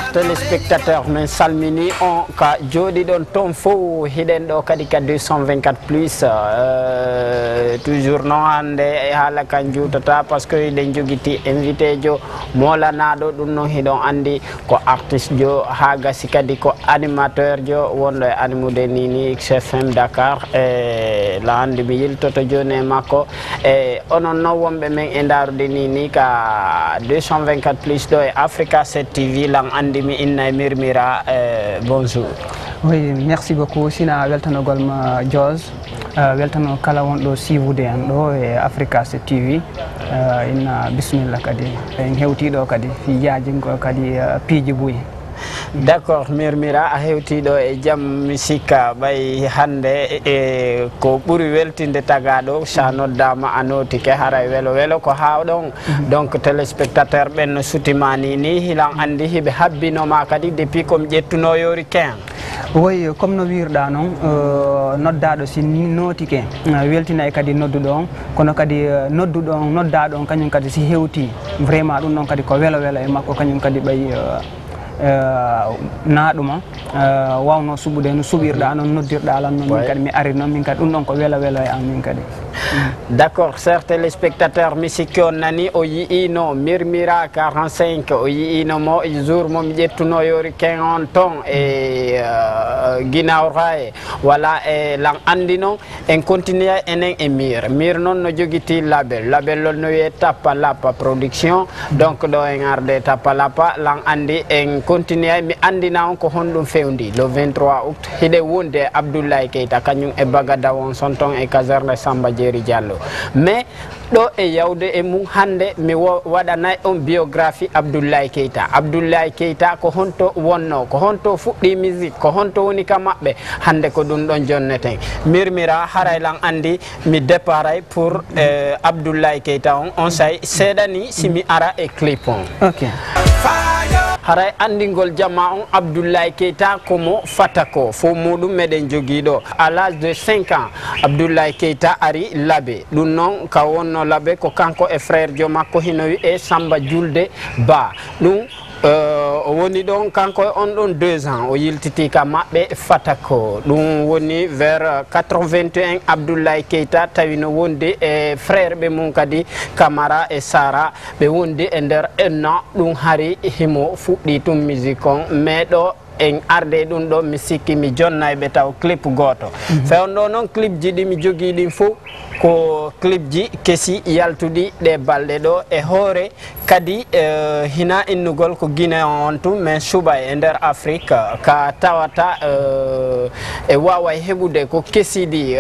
chers téléspectateurs, men salmini on ka jodi don ton fo hiden do kadi ka 224 plus toujours non hande e hala kan jutata parce que den jogiti invité jo molana do dum no hidon andi ko artiste jo haga sikadi ko animateur jo wondo e animude nini XFM Dakar e la andi mi yiltoto jone makko e onon no wombe men e darude nini ka 224 plus do e Africa 7 TV lang andi mi inna Mirmira bonjour. Oui, merci beaucoup sina weltanogol ma Joz weltano kala wonɗo siwude en ɗo e Africa 7 TV inna bismillah kadi en hewtiɗo kadi fi jajingo kadi piiji buyi. D'accord, Mirmira a hewtiɗo e jam misika ɓay hande e ko ɓuri weltinde tagaɗo sa noddama a notike haray welo welo ko hawɗon donc téléspectateur ɓen no sutimani ni hilan andi hiɓe habbinoma kadi depuis komi ƴettuno yori 15. Oui, comme no wirɗa noon noddaɗo si notike weltina e kadi nodduɗo on kono kadi nodduɗo on noddaɗo on kañum kadi si hewti vraiment ɗum ɗon kadi ko welo welo e makko kañum kadi ɓay naɗuma wawno suɓude no suɓirɗa noon noddirɗa alan noon min kadi mi ari noon min kadi ɗum ɗon ko welo welo e an min kadi. D'accord, chers téléspectateurs, misiki on nani o yiino Mirmira 45 o yiino mo jour mo mi ƴettuno yori 15 on ton e Guinaw-Rail voilà e lan andi noon en continue enen e Mir noon no jogiti label lol no wiye Tapalapa production donc ɗo en arde Tapalapa lan andi en continue mi andina on ko honɗum fewndi le 23 août hiɗe wonde Abdoulaye Keita kañum e Bagada won son ton e caserne Samba Diéry Diallo mais ɗo e yawde e mum hande mi waɗanay on biographie Abdoulaye Keita ko honto wonno ko honto fuɗɗi musique ko honto woni ka maɓɓe hande ko ɗum ɗon jonneten Mirmira haray lan andi mi déparay pour Abdoulaye Keita on say seeɗani simi ara e clip on haray andingol jama on Abdoulaye Keita komo fatako fo muɗum meɗen joguiɗo à l'âge de 5 ans Abdoulaye Keita ari laabe ɗum noon ka wonno laabe ko kanko e frère jo makko hino wiye Samba Julde Ba ɗum o woni ɗon kanko on ɗon 2 ans o yiltiti ka maɓɓe fatako ɗum woni vers 81 Abdoulaye Keita tawi no wondi e frère ɓe mum kadi Camara e Sara ɓe wondi e nder enna ɗum hari himo fuɗɗi tum musique on mais ɗo en arde ɗum ɗo mi sikki mi jonnayɓe taw clip goto fewn ɗo noon clip ji ɗi mi jogui ɗin fof ko clip ji kesi yaltuɗi ɗe balɗe ɗo e hoore kadi hina innugol ko Guinée on tum mais suɓa e nder Afrique ka tawata e wawa heɓude ko kesiɗi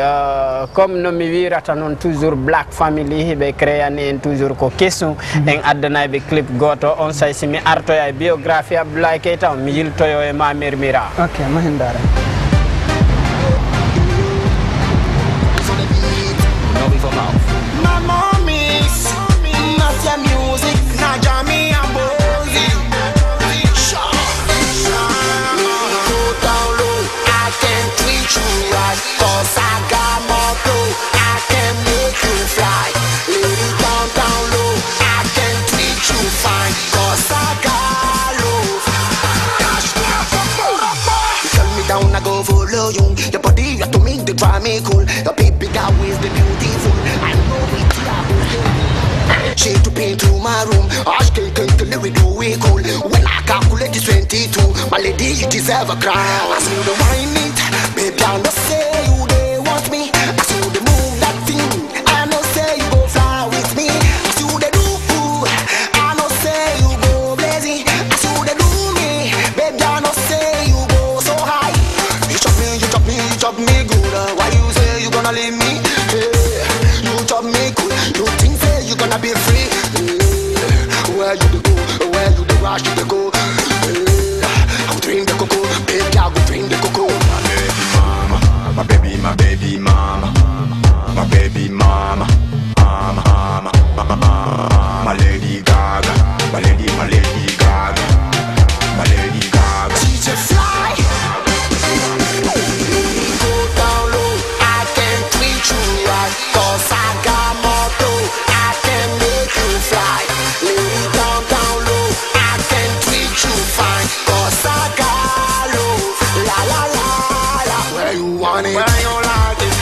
comme no mi wirata noon toujours Black Family hiɓe créani en toujours ko kesu en addanayɓe clip goto on say si mi artoya e biographie Abdoulaye Keita mi yiltoyo e ma Mirmira. Ok, mahindara. My mommy's not your music, not jammy and bozy. Go down low, I can treat you right, 'cause I got more flow, I can make you fly. Lady down low, I can treat you fine, 'cause I got love. You tell me down, I go follow you. Your body, you have to make the drive me cool. Your baby got ways, the beautiful. I know it. She to paint through my room. Ash can tell we do we cool. When I calculate it's 22, my lady, you deserve a crown. I see the wine it, baby, I know say you they want me. I see the move that thing, I know say you go fly with me. I see the do, I know say you go blazing. I see the do me, baby, I know say you go so high. You chop me good. Why you say you gonna leave me? Hey, you chop me good. You think say you gonna be free? Where you dey go? Where you dey rush? You dey go? I go drink the cocoa, baby. I go drink the cocoa. My baby want it, where you like it,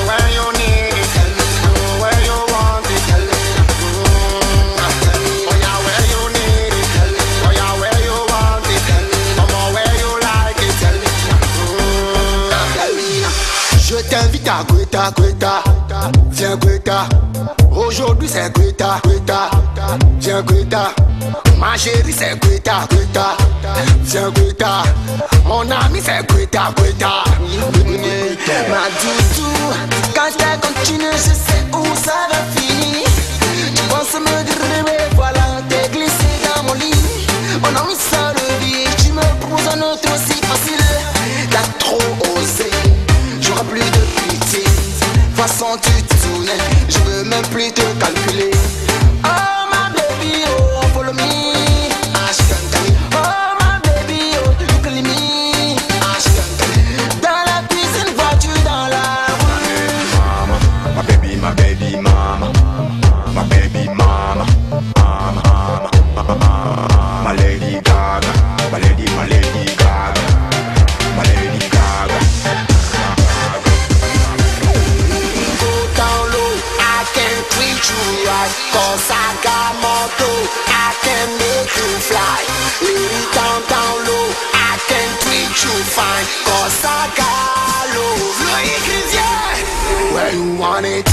where you need it, where you want it. Oh yeah, where you need it, oh yeah, where you want it, come on, where you like it. Je t'invite à Greta, Greta, viens Greta. Aujourd'hui c'est Greta, Greta, viens Greta. Ma chérie c'est Greta, Greta, viens Greta. Mon ami c'est Greta, Greta. Ma doudou, quand je t'ai continué, je sais où ça va finir. Tu penses me dire, mais voilà, t'es glissé dans mon lit. On a mis ça le vie, tu me poses un autre aussi facile. T'as trop osé, j'aurai plus de pitié. Façon tu tournes, je veux même plus te calculer. Oh ma baby, oh follow me. Oh my baby, oh you kill me. Dans la cuisine, voiture dans la rue. My baby mama, my baby mama, my lady Gaga, my lady Gaga, my lady Gaga. Go down low, I can treat you right, 'cause I got moto, I can make you fly. Lady down low, I can treat you fine, 'cause I got love. Look, yeah, where you want it.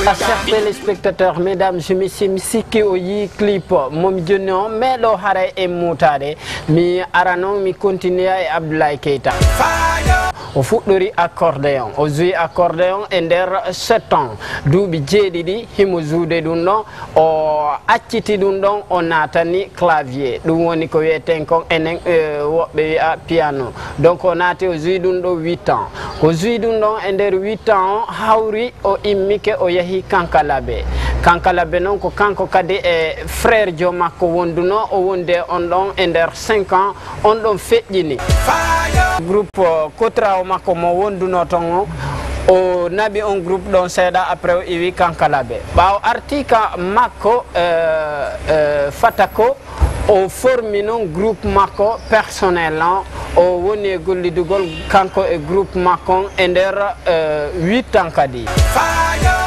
Chers téléspectateurs, mesdames et messieurs, misiki oyi clip mom jonno meɗo hare e mutade mi arano mi continue e Abdoulaye Keita o fuɗɗori accordéon o joui accordéon e nder 7 ans duuɓi jeeɗiɗi himo juude ɗum ɗon o acciti ɗum ɗon o natani clavier ɗum woni ko wiyeten kon enen woɓɓe wiya piano donc o naati o joui ɗum ɗo 8 ans ko joui ɗum ɗon e nder 8 ans o hawri o immike o yahi Kankalabe noon ko kanko kadi e frère jo makko wonduno o wonde on ɗon e nder 5 ans on ɗon feƴƴini groupe kotra o makko mo wonduno ton o naɓi on groupe ɗon seeɗa après o iwi Kankalabe ɓawo artika makko Fatako o formi noon groupe makko personnel o woni e gollidugol kanko e groupe makko e nder 8 ans kadi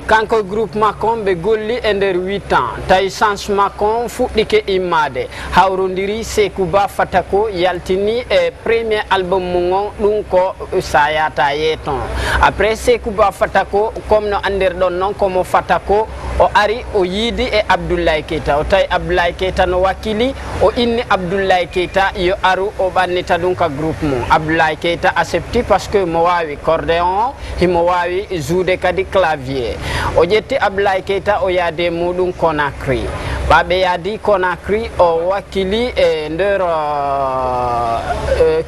kanko groupe makko ɓe golli e nder 8 ans tawi chance makko fuɗɗike immade hawrodiri Sekouba Fatako yaltini e premier album mum on ɗum ko sa yata yeton après Sekouba Fatako comme no andirɗon noon komo Fatako o ari o yiidi e Abdoulaye Keita o tawi Abdoulaye Keita no wakkili o inni Abdoulaye Keita yo aru o ɓannita ɗum ka groupe mum Abdoulaye Keita accepti parce que mo wawi cordéon himo wawi joude kadi clavier o ƴetti Abdoulaye Keita o yaade muɗum Conakry ɓaɓe yaadi Conakry o wakkili e nder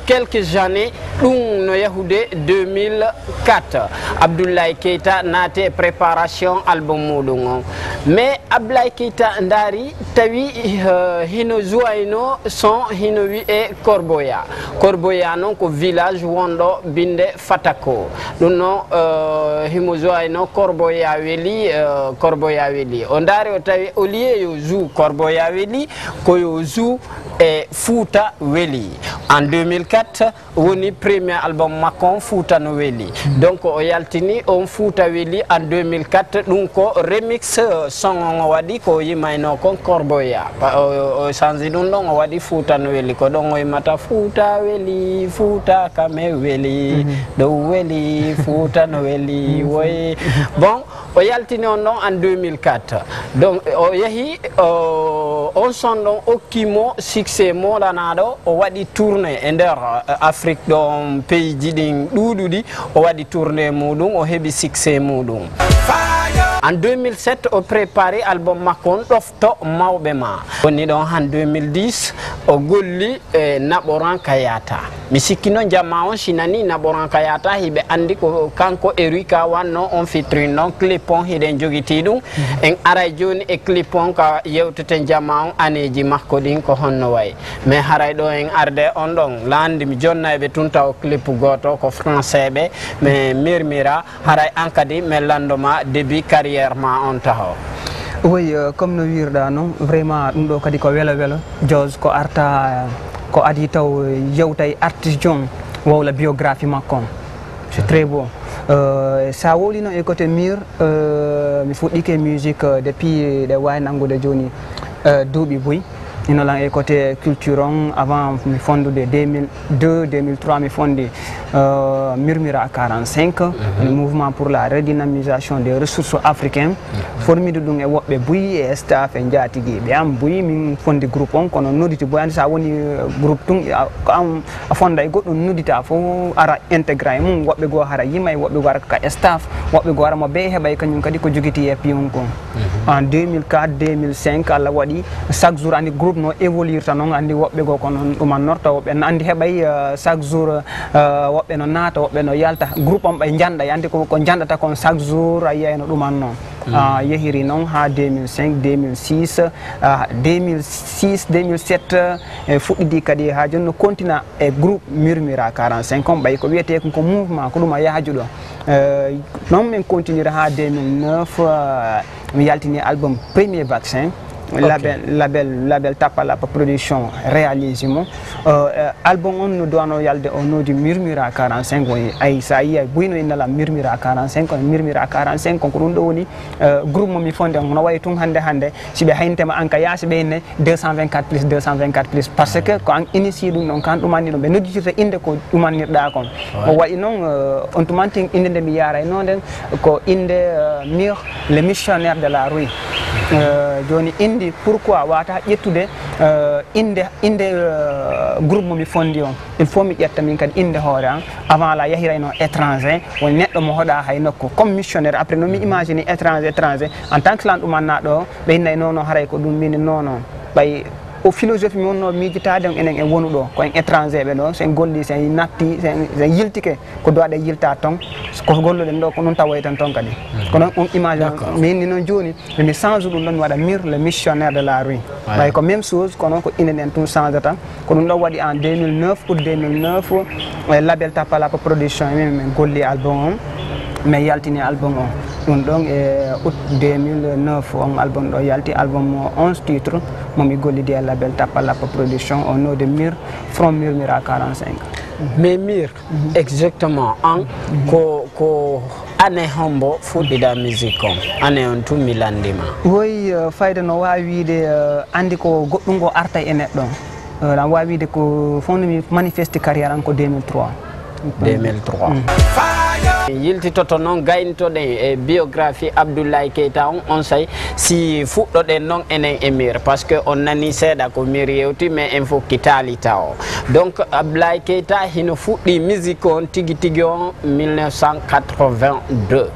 quelques années ɗum no yahude 2004 Abdoulaye Keita naati e préparation album muɗum on mais Abdoulaye Keita ndaari tawi hino joyno son hino wi'e Korboya noon ko village wonɗo binde Fatako ɗum noon himo joyno Korboya weli o ndaari o tawi au lieu yo joue Korboya weli koyo joue e Fouta Weli. En 2004 woni premier album makko Fouta no Weli. Donc o yaltini on Fouta Weli en 2004 ɗum ko remix song o waɗi ko yimayno kon Corboya o change ɗum ɗon o waɗi Fouta no Weli ko ɗon o yimata Fouta Weli Fouta kame Weli dow Weli Fouta no Weli woy bon o yaltini on ɗon en 2004 donc o yehi on son ɗon okkimo succès molanaɗo o waɗi tourné e nder Afrique ɗon pays ji ɗin ɗuɗuɗi o waɗi tourné muɗum o heɓi succès muɗum. En 2007 o préparé album makko on ɗofto mawɓe ma woni ɗon han 2010 o golli Naɓoran Kayata mi sikki noon jamma on sinani Naɓoran Kayata hiɓe andi ko kanko e Rika wanno on featuring noon clip on hiɗen jogiti ɗum en aray joni e clip on ka yewteten jamma on aneji makko ɗin ko honno wayi mais haray ɗo en arde on ɗon landi mi jonnayɓe tun taw clip goto ko français ɓe mais Murmura haray an kadi mi landoma début carrière ma on taho. Oui, comme no wirɗa noon vraiment ɗum ɗo kadi ko welo welo Jose ko arta ko adi taw yewtay artiste jon wowla biographie makko c'est très beau. Sa wolino e côté Mur mi fuɗɗike musique depuis ɗe wawi nangude joni duuɓi boyi ino lan e côté culture on avant mi fondude 2002 2003 mi fondi Murmura 45 le mouvement pour la redynamisation des ressources africaines formide ɗum e woɓɓe buyi e staff e jaatigui ɓe am buyi min fondi groupe on kono noditi boy andi sa woni groupe tun ko am a fonda e goɗɗo nodita fo ara intégrant e mum woɓɓe goo hara yima e woɓɓe goo ara ka staff woɓɓe goo ara mo ɓe heɓay kañum kadi ko joguiti e piyon kon en 2004 2005 Allah waɗi chaque jour andi groupe no évoluer tan noon andi woɓɓe goo ko noon ɗumannorta woɓɓe no andi heɓay chaque jour woɓɓe no naata woɓɓe no yalta groupe on ɓe janda andi ko jandata kon chaque jour a yiyay no ɗumanno yehiri noon ha 2005 2006 2006 2007 fuɗɗidi kadi ha joni no continue e groupe Murmura 45 on ɓay ko wiyete ko mouvement ko ɗum a yahaju ɗo noon min continuer ha 2009 mi yaltini album premier vaccin label Tapalapa production réalisimo album on no dono yalde o nodi Murmura 45 woni ay sa yi ay buyno inala Murmura 45 on Murmura 45 ko ɗum ɗo woni groupe mo mi fonde on no wayi tun hande siɓe hayntema an ka yaasi ɓe ne 224 plus parce que ko an initie ɗum ɗon kan ɗumanni ɗum ɓe nodditirta inde ko ɗumannirɗa kon o waɗi noon on tumanti inde nde mi yaara no nden ko inde Mur le missionnaire de la rue joni indi pourquoi wata ƴettude inde groupe momi fondi on il faut mi ƴetta min kadi inde hoore an avant la yahirayno étranger woni neɗɗo mo hoɗa hay nokku comme missionnaire après nomi imagine étranger en tant que lan ɗumannaɗo ɓe hinnayi nono haray ko ɗum mbini nono ɓay o philosophie mi wonno miijitade enen e wonu ɗo ko en étranger ɓe ɗo sen golli sen natti sen yiltike ko dowaɗe yilta ton ko golluɗen ɗo ko ɗum tawoy tan ton kadi ko noon on image mi inni noon joni mi change ɗum ɗon mi waɗa Mur le missionnaire de la rue ɓay ko même chose kono ko inen en tum change tan ko ɗum ɗo waɗi en 2009 août 2009 label Tapalapa production min golli album on mais yaltini album on ɗum ɗon e août 2009 on album ɗo yalti album o 11 titres momi gollidi e label Tapalapa production au nom de Mur from Murmura 45 mais Mur exactement an ko année hombo fuɗɗiɗa musique on année on tun mi landima woy fayda no wawi wiide andi ko goɗɗum ngo arta e neɗɗo na wawi wiide ko fondumi manifeste carrière an ko 2003 yiltitoto noon gayntoɗen e biographie Abdoulaye Keita on say si fuɗɗoɗen noon enen e Mur par ce que on nani seeɗa ko Mur yewti mais en fof kitalita o donc Abdoulaye Keita hino fuɗɗi musique on tigui on 1982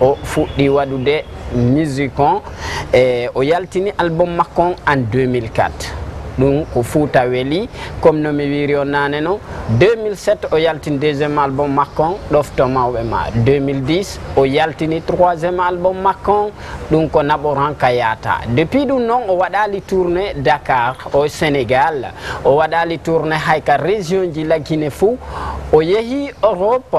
o fuɗɗi waɗude musique on e o yaltini album makko on en 2004 ɗum ko Fouta Weli comme no mi wiri on nane no 2007 o yaltini deuxième album makko on ɗofto mawɓe ma 2010 o yaltini troisième album makko on ɗum ko Naɓoran Kayata depuis ɗum noon o waɗali tourné Dakar au Sénégal o waɗali tourné hayka région ji la Guinée fou o yeehi Europe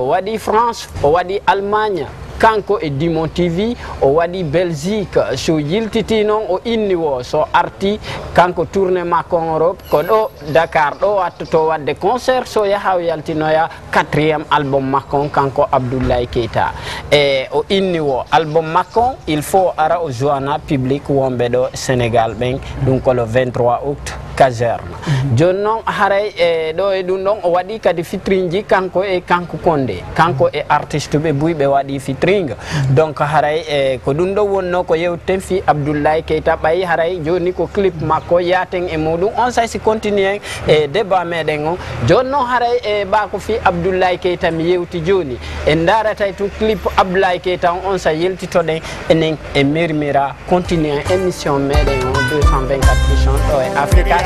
waɗi France o waɗi Allemagne kanko e Dimon TV o waɗi Belgique so yiltiti noon o inni wo so arti kanko tourné makko en Europe ko ɗo Dakar ɗo wattoto wadde concert so yaha o yaltinoya 4e album makko kanko Abdoulaye Keita e o inni wo album makko il faut ara o joana public wonɓe ɗo Sénégal ɓen ɗum ko le 23 août caserne joni noon haray e ɗo e ɗum ɗon o waɗi kadi fitrinji kanko e kanko Condé kanko e artiste ɓe buyɓe waɗi fitringa donc haray e ko ɗum ɗo wonno ko yewteten fi Abdoulaye Keita ɓayi haray joni ko clip makko yaten e muɗum on say si continue e débat meɗen o joni noon haray e ɓako fi Abdoulaye Keita mi yewti joni en daratay tun clip Abdoulaye Keita on sa yeltitoɗen enen e mermira continue émission meɗen o 224 pichon ɗo e Africa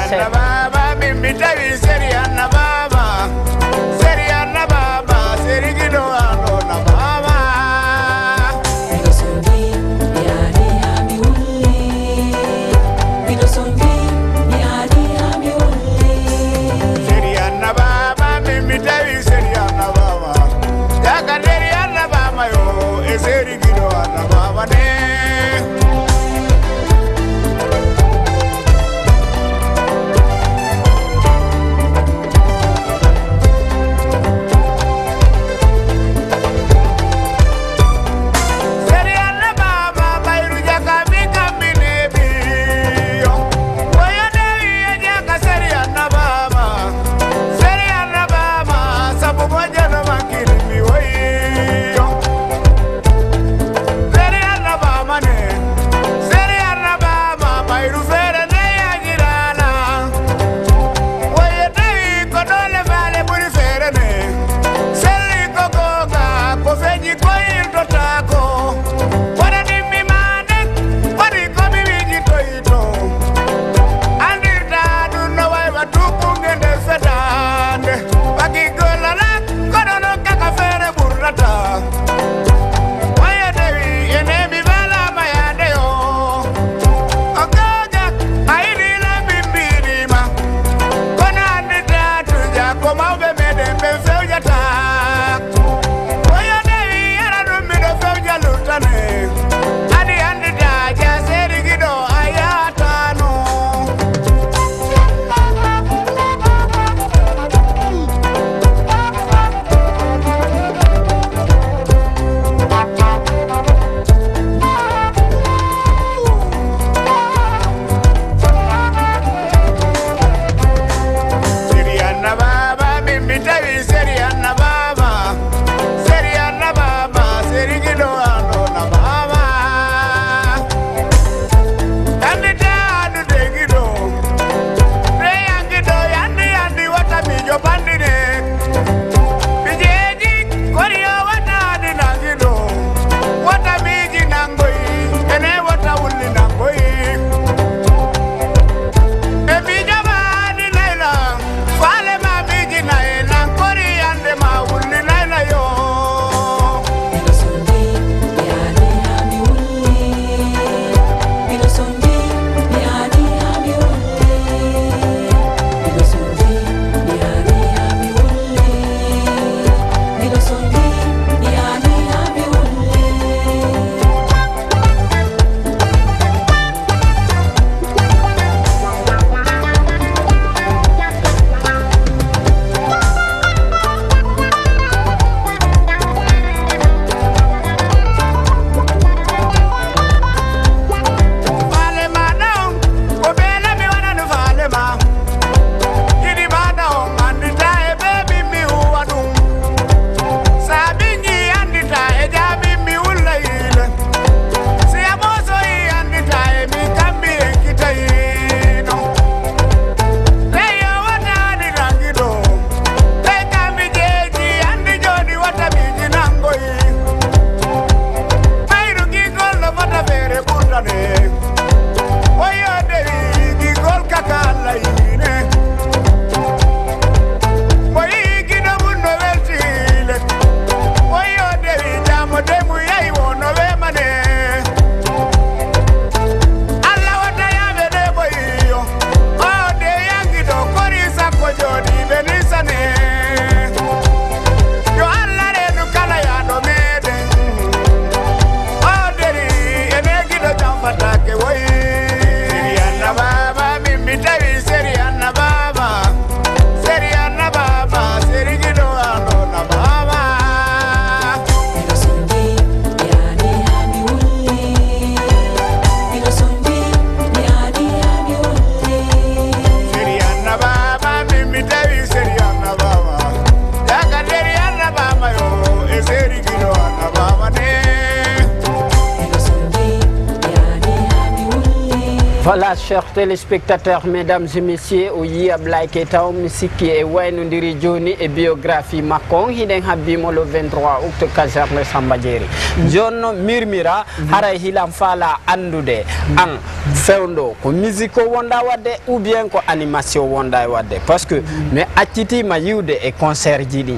Voilà, chers téléspectateurs, mesdames et messieurs, Oyi Ablaye Keita Misiki et Wayne Ndiri Joni et biographie Makong hiden habimo le 23 août caserne Sambadjeri. Jonno mirmira hara hilam fala andude an fewndo ko musique wonda wadde ou bien ko animation wonda wadde parce que mais aciti ma yiwde e concert jidi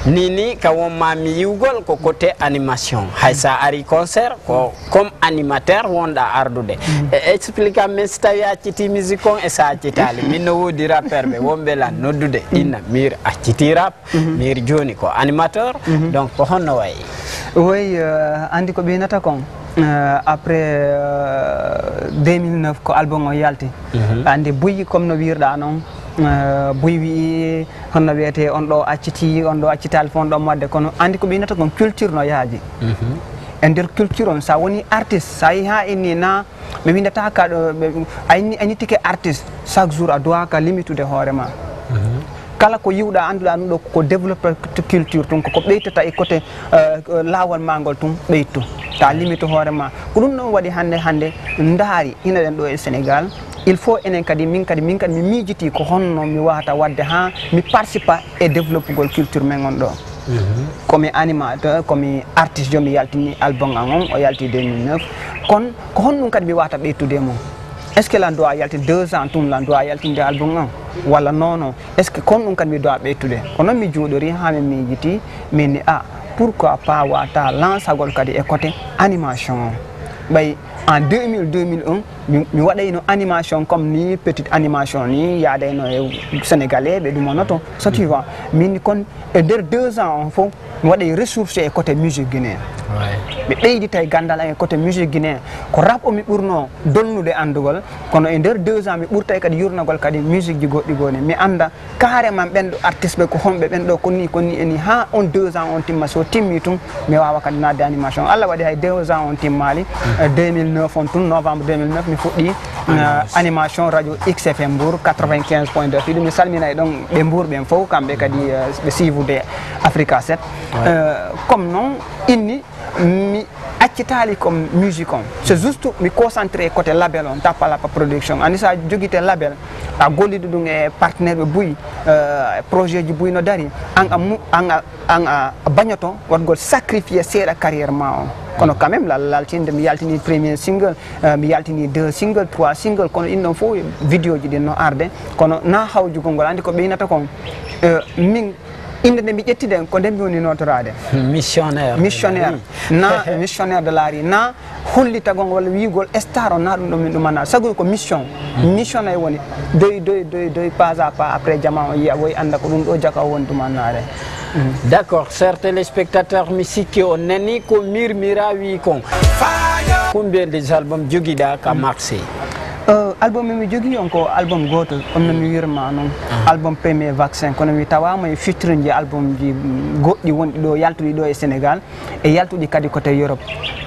nini ka won ma mi yiwgol ko côté animation haysa ari concert ko comme animateur wonda ardude e explique mais si tawi acciti musique on e sa accitali min no wodi rapper ɓe wonɓe lan noddude inna mir acciti rap mir joni ko animateur donc ko honno wayi oui andi ko ɓeynata kon après 2009 ko album o yalti andi buyi comme no wirɗa noon buy wi honno wiyete on ɗo acciti on ɗo accitali fo on ɗo modde kono andi ko ɓeynata kon culture no yaaji e nder culture on sa woni artiste sa yi ha inni na ɓe windata ka ɗo a ñittike artiste chaque jour a dowa ka limitude hoorema kala ko yiwɗa annduɗa ɗum ɗo ko développe culture tun koko ɓeytata e côté laawol ma ngol tun ɓeytu ta limite hoorema ko ɗum ɗon waɗi hannde ndaari ina ɗen ɗo e Sénégal il faut enen kadi min kadi mi miijiti ko honno mi wawata wadde ha mi participa e développegol culture men on ɗo komi animateur komi artiste jomi yaltini album an on o yalti 2009 kon ko honɗum kadi mi wawata ɓeytude mum est ce que lan dowa yalti 2 ans tum lan dowa yaltinde album an walla non est ce que kon ɗum kadi mi dowa ɓeytude ko noon mi jooɗori ha min miijiti min ni pourquoi pas wata lansagol kadi e côté animation o ɓay en 2001 mi waɗayno animation comme ni petite animation ni yaadayno e sénégalais ɓe ɗumonoto so tu vois min kon e nder 2 ans on fof mi waɗay ressource e côté musique guinéen ɓe ɓeydita e gandal e côté musique guinéen ko rap o mi ɓurno dolnude andugol kono e nder 2 ans mi ɓurtay kadi yurnagol kadi musique ji goɗɗi goni mi anda carrément ɓenɗo artiste ɓe ko honɓe ɓenɗo konni eni ha on 2 ans on timma so timmi tun mi wawa kadi nadde animation Allah waɗi hay 2 ans on timmali 2009 on tun novembre 2009 mi fuɗɗi animation radio XFM Mbour 95.2 fiɗum mi salmina e ɗon ɓe Mbour ɓen fof kamɓe kadi ɓe suivude Africa 7 comme noon inni mi accitali comme musique on c'est juste mi concentré côté label on Tapalapa production andi sa joguite label a golliɗo ɗum e partenaire ɓe buyi projet ji buyi no dari an a bañoto watgol sacrifié seeɗa carrière ma on kono quand même laltinde mi yaltini premier single mi yaltini 2 single 3 single kono ɗin ɗon fof vidéo ji ɗin no arde kono na hawjugol ngol andi ko ɓeynata kon min inde nde mi ƴettiden ko nden mi woni notorade missionnaire na missionnaire de l'ari na hollitagol walla wiigol star o na ɗum ɗo min ɗumanna sagoy ko mission missionnaire woni doy pas à pas après jama o yiya woy anda ko ɗum ɗo jaka o woni ɗumannare d'accord chers téléspectateurs mi sikki o nani ko mirmira wi kon combien des albums joguiɗa ka marché album mi jogui on ko album goto on no mi wirma noon album premier vaccin kono mi tawama e featuring ji album ji goɗɗi wonɗi ɗo yaltuɗi ɗo e Sénégal e yaltuɗi kadi côté Europe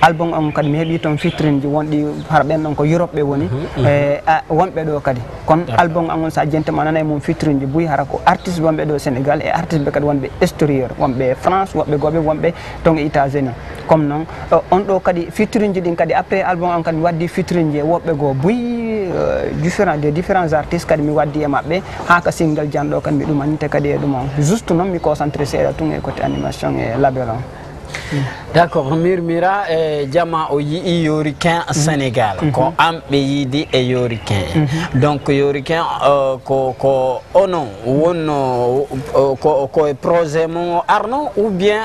album on kadi mi heeɓi toon featuring ji wonɗi har ɓen ɗon ko Europe ɓe woni e wonɓe ɗo kadi kono album an on sa jentema nana e mum featuring ji buyi hara ko artiste wonɓe ɗo Sénégal e artiste ɓe kadi wonɓe extérieur wonɓe France woɓɓe goɓe wonɓe ton e États-Unis comme noon on ɗo kadi featuring ji ɗin kadi après album on kadi mi waddi featuring ji e woɓɓe goo buyi différents artistes kadi mi waddi e maɓɓe ha ka single janɗo kadi mi ɗumanite kadi e ɗum on juste noon mi concentré seeɗa tun e côté animation e label on d'accord mirmira jama o yii yoricain Sénégal ko amɓe yiidi e yoricain donc yoricain ko onon wonno ko e projet mo arno ou bien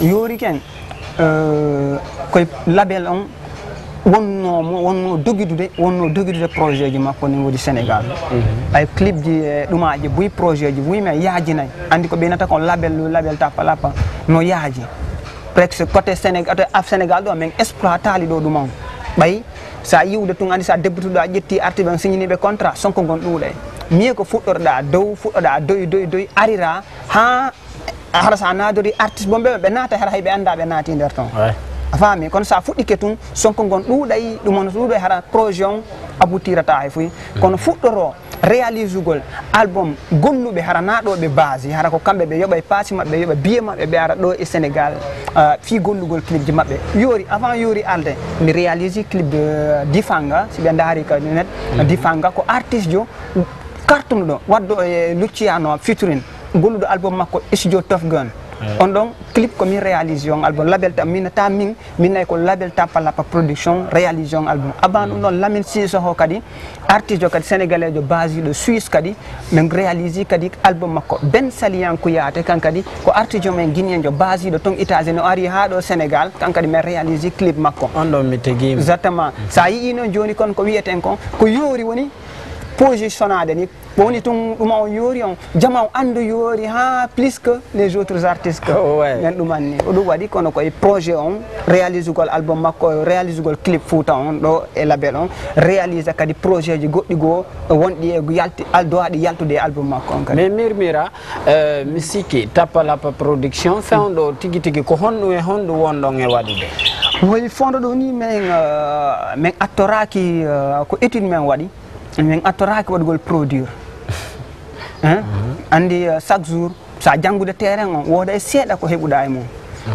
yoricain koye label on wonno dogidude projet ji makko ni wodi Sénégal ay clip ji ɗumaji buy projet ji buy mais yaajinayi andi ko ɓeynata kon label Tapalapa no yaaji presque côté Sénégal ɗo min exploitali ɗo ɗum on ɓay sa yiwde tun andi sa debbutuɗo a ƴetti artiɓe on signiniɓe contrat sonko gon ɗuuɗe mieux ko fuɗɗorɗa dow fuɗɗoɗa doy arira ha hara sa nadori artiste bomɓe ɓe naata hara hayɓe anda ɓe naati nder ton a faami kono sa fuɗɗike tun sonko gon ɗuuɗay ɗum on ɗuuɗo hara projet on aboutirata hay foy kono fuɗɗoro réalise gol album golluɓe hara naɗoɓe base hara ko kamɓe ɓe yoɓa e paasi maɓɓe yoɓa biye maɓɓe ɓe ara ɗo e Sénégal fi gollugol clip ji maɓɓe yoori avant yoori alde mi réalise clip Difanga si ɓe daari ka net Difanga ko artiste jo cartoon ɗo waddo e Luciano featuring golluɗo album makko studio Tough Gun on ɗon clip ko min réalise on album label ta minata min nayi ko label Tapalapa production réalise on album avant ɗum ɗon Lamine Sissoko kadi artiste jo kadi sénégalais jo base ɗo Suisse kadi min réalise kadi album makko Ben Salian Kouyaté kan kadi ko artiste jo men guinéen jo base ɗo ton États-Unis o ari ha ɗo Sénégal kan kadi min réalise clip makko on ɗon mi tegui exactement sa yii noon joni kon ko wiyeten kon ko yoori woni positionnade ni woni tun ɗum on yoori on jama o andu yoori ha plus que les autres artistes que men ɗumanni o ɗum waɗi kono koye projet on réalise gol album makko réalise gol clip Fouta on ɗo e label on réalise kadi projet ji goɗɗi goo wonɗi e yalti dowaɗi yaltude e album makko on kadi mais Mirmira mi sikki Tapalapa production fewɗo tigui tigui ko honɗum e honɗum wonɗon e waɗude woyi fondo ɗo ni min attoraki ko étude men waɗi min attoraki waɗugol produire andi chaque jour sa janngude terrain on woda e seeɗa ko heɓuɗa e mum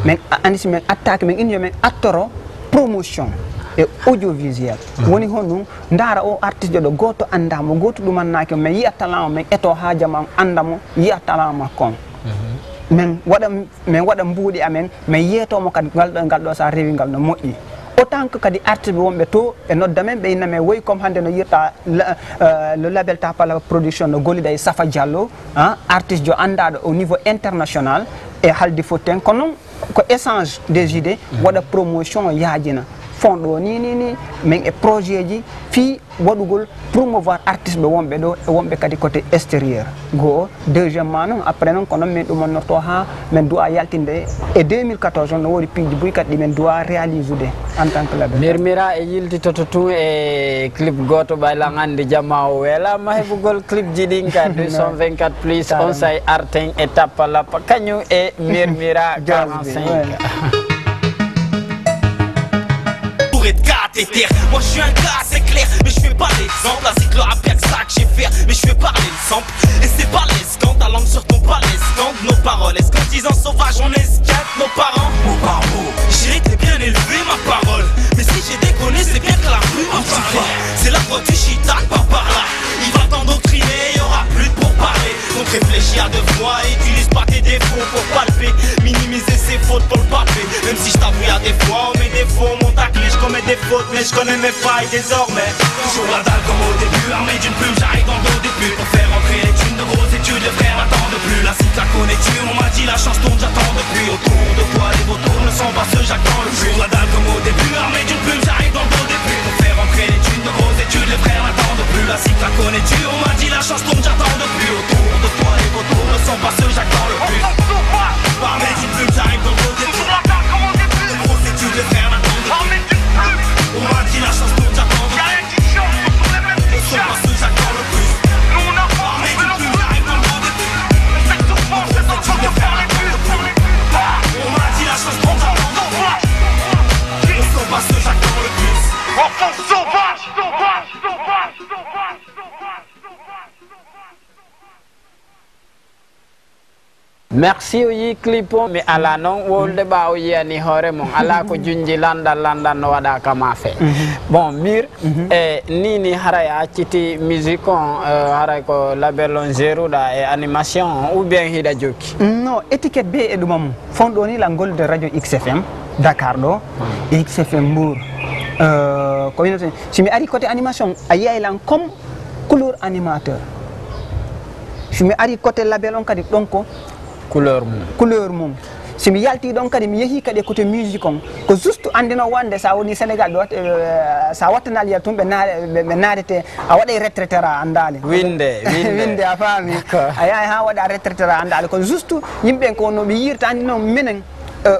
min andi si min attaki min inni yo min attoro promotion e audiovisuel woni honɗum ndaara o artiste joɗo goto andamo goto ɗumannaki min yiya talent o min eto ha jama andamo yiya talent makko on min waɗa mbuuɗi amen min yeetomo kadi ngal ɗo sa rewi ngal no moƴƴi autant que kadi artiste ɓe wonɓe to e nodda men ɓe inname woyi comme hannde no yirta le label Tapalapa production no golliɗa e Safa Diallo artiste jo andaɗo au niveau international e haldi foten kono noon ko échange des idées waɗa promotion yaajina fonɗo ni min e projet ji fi waɗugol promouvoir artiste ɓe wonɓe ɗo e wonɓe kadi côté extérieur goo deuxièmement noon après noon ko noon min ɗumannorto ha min duwa yaltinde e 2014 on no woodi piiji boyi kadi ɗi min duwa réalisede en tant que label Mirmira e yiltitoto tun e clip goto ɓaylan andi jama o welama heɓugol clip ji ɗin ka 224 plus on say arten e Tapalapa kañum e Mirmira 45 de cathéter. Moi je suis un gars c'est clair, mais je fais pas l'exemple. La cycle rap y'a que ça que j'ai fait, mais je fais parler le sample. Et c'est pas l'escante, ta langue sur ton palais scande nos paroles. Est-ce qu'en disant sauvage on escape nos parents? Mot par mot, j'ai été bien élevé ma parole. Mais si j'ai déconné c'est bien que la rue m'a parlé. C'est la voix du chitak par là. Il va t'endoctriner, y'aura plus de pour parler. Donc réfléchis à deux fois, utilise pas tes défauts pour palper. Minimiser ses fautes pour le papier. Même si je t'avoue à des fois, mes défauts m'ont taclé. Je commets des fautes mais je connais mes failles désormais. Toujours la dalle comme au début, armé d'une plume, j'arrive dans le dos des putes. Pour faire entrer les thunes de grosses études, les frères n'attendent plus. La cycle la connais-tu, on m'a dit la chance tourne, j'attends depuis. Autour de toi les vautours ne sont pas ceux j'attends le plus. Toujours la dalle comme au début, armé d'une plume, j'arrive dans le dos des putes. Pour faire entrer les thunes de grosses études, les frères n'attendent plus. La cycle la connais-tu, on m'a dit la chance tourne, j'attends depuis. Autour de toi les vautours ne sont pas ceux j'attends le plus. Armé d'une plume, j'arrive dans le dos des putes. Les grosses études, les frères n'attendent plus. On m'a dit la chance tourne, j'attends le plus. Ils sont pas ceux j'attends le plus. Armé d'une plume, j'arrive dans le dos des putes. Les grosses études, les frères n'attendent plus. On m'a dit la chance tourne, j'attends le plus. Ils sont pas ceux j'attends le plus. Enfant sauvage, sauvage, sauvage, sauvage. merci o yi clip o mi ala noon wolde ɓa o yiyani hoore mon ala ko junji landal no waɗa kama fe bon Mir e nini haray a acciti musique on haray ko label on géruɗa e animation on ou bien hiɗa jokki non étiquette be e ɗumam fonɗo ni la golde radio XFM Dakar ɗo XFM Mbour ko winoten simi ari côté animation a yiyaylan comme couleur animateur simi ari côté label on kadi ɗon ko couleur mum simi yalti ɗon kadi mi yeehi kadi côté musique on ko juste andino wonde sa woni Sénégal ɗo sa wattanal yiya tun ɓe naadete a waɗay retraitera andali winde a faami a yahi ha waɗa retraitera andali ko juste yimɓe ko no ɓe yirta andino minen